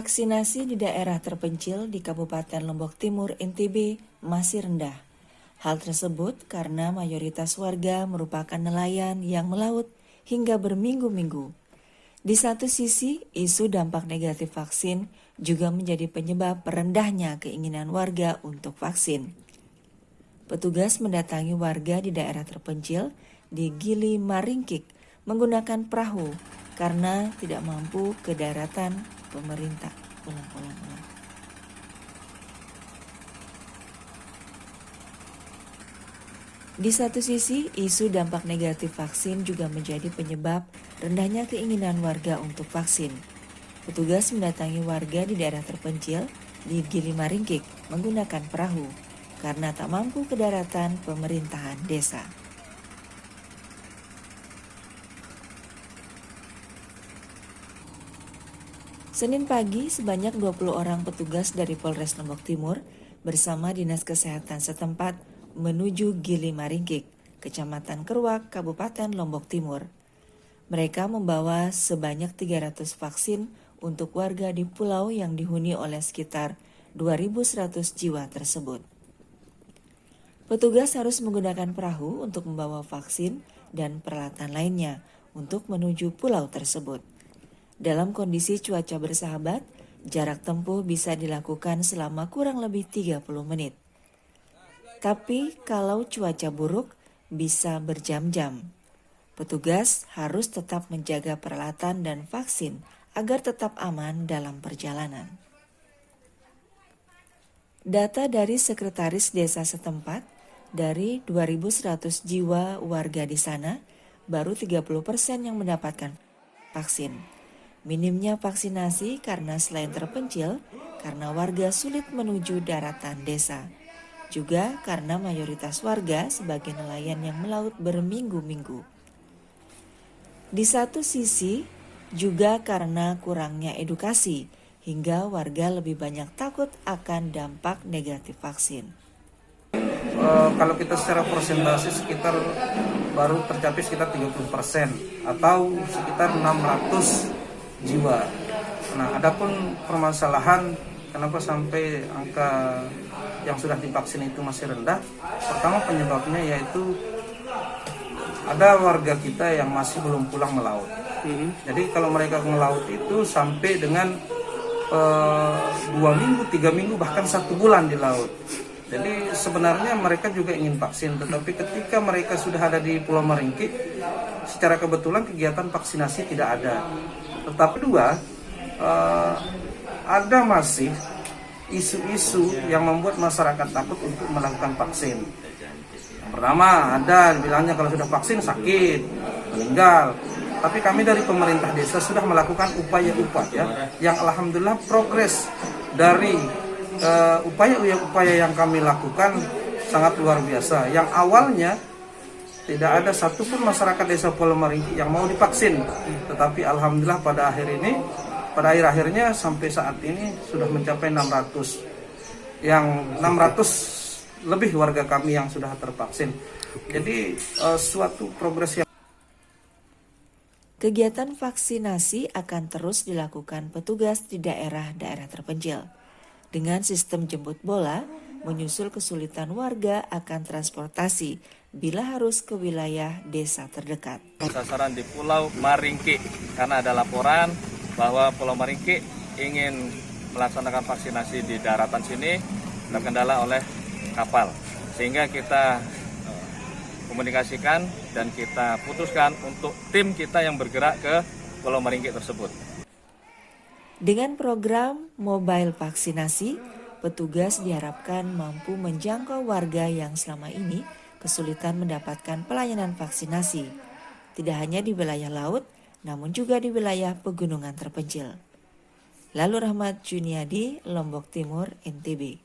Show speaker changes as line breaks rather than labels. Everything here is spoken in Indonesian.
Vaksinasi di daerah terpencil di Kabupaten Lombok Timur, NTB, masih rendah. Hal tersebut karena mayoritas warga merupakan nelayan yang melaut hingga berminggu-minggu. Di satu sisi, isu dampak negatif vaksin juga menjadi penyebab rendahnya keinginan warga untuk vaksin. Petugas mendatangi warga di daerah terpencil di Gili Maringkik menggunakan perahu karena tidak mampu ke daratan pemerintah. Di satu sisi, isu dampak negatif vaksin juga menjadi penyebab rendahnya keinginan warga untuk vaksin. Petugas mendatangi warga di daerah terpencil di Gili Maringkik menggunakan perahu karena tak mampu ke daratan pemerintahan desa. Senin pagi, sebanyak 20 orang petugas dari Polres Lombok Timur bersama Dinas Kesehatan setempat menuju Gili Maringkik, Kecamatan Keruak, Kabupaten Lombok Timur. Mereka membawa sebanyak 300 vaksin untuk warga di pulau yang dihuni oleh sekitar 2.100 jiwa tersebut. Petugas harus menggunakan perahu untuk membawa vaksin dan peralatan lainnya untuk menuju pulau tersebut. Dalam kondisi cuaca bersahabat, jarak tempuh bisa dilakukan selama kurang lebih 30 menit. Tapi kalau cuaca buruk, bisa berjam-jam. Petugas harus tetap menjaga peralatan dan vaksin agar tetap aman dalam perjalanan. Data dari Sekretaris Desa setempat, dari 2.100 jiwa warga di sana, baru 30% yang mendapatkan vaksin. Minimnya vaksinasi karena selain terpencil, karena warga sulit menuju daratan desa. Juga karena mayoritas warga sebagai nelayan yang melaut berminggu-minggu. Di satu sisi, juga karena kurangnya edukasi, hingga warga lebih banyak takut akan dampak negatif vaksin.
Kalau kita secara persentase sekitar baru tercapai sekitar 30% atau sekitar 600 jiwa. Nah, adapun permasalahan kenapa sampai angka yang sudah divaksin itu masih rendah, pertama penyebabnya yaitu ada warga kita yang masih belum pulang melaut. Jadi kalau mereka melaut itu sampai dengan 2 minggu, 3 minggu, bahkan 1 bulan di laut. Jadi sebenarnya mereka juga ingin vaksin, tetapi ketika mereka sudah ada di Pulau Maringkik, secara kebetulan kegiatan vaksinasi tidak ada. Tetapi ada masih isu-isu yang membuat masyarakat takut untuk melakukan vaksin. Yang pertama, ada bilangnya kalau sudah vaksin sakit, meninggal. Tapi kami dari pemerintah desa sudah melakukan upaya-upaya yang alhamdulillah progres dari upaya-upaya yang kami lakukan sangat luar biasa. Yang awalnya tidak ada satupun masyarakat desa Pulau Maringkik yang mau divaksin, tetapi alhamdulillah pada akhirnya sampai saat ini sudah mencapai 600 lebih warga kami yang sudah tervaksin. Jadi suatu progres yang
Kegiatan vaksinasi akan terus dilakukan petugas di daerah-daerah terpencil. Dengan sistem jemput bola, menyusul kesulitan warga akan transportasi bila harus ke wilayah desa terdekat.
Sasaran di Pulau Maringkik karena ada laporan bahwa Pulau Maringkik ingin melaksanakan vaksinasi di daratan sini terkendala oleh kapal, sehingga kita komunikasikan dan kita putuskan untuk tim kita yang bergerak ke Pulau Maringkik tersebut.
Dengan program mobile vaksinasi, petugas diharapkan mampu menjangkau warga yang selama ini kesulitan mendapatkan pelayanan vaksinasi, tidak hanya di wilayah laut, namun juga di wilayah pegunungan terpencil. Lalu Rahmat Juniadi, Lombok Timur, NTB.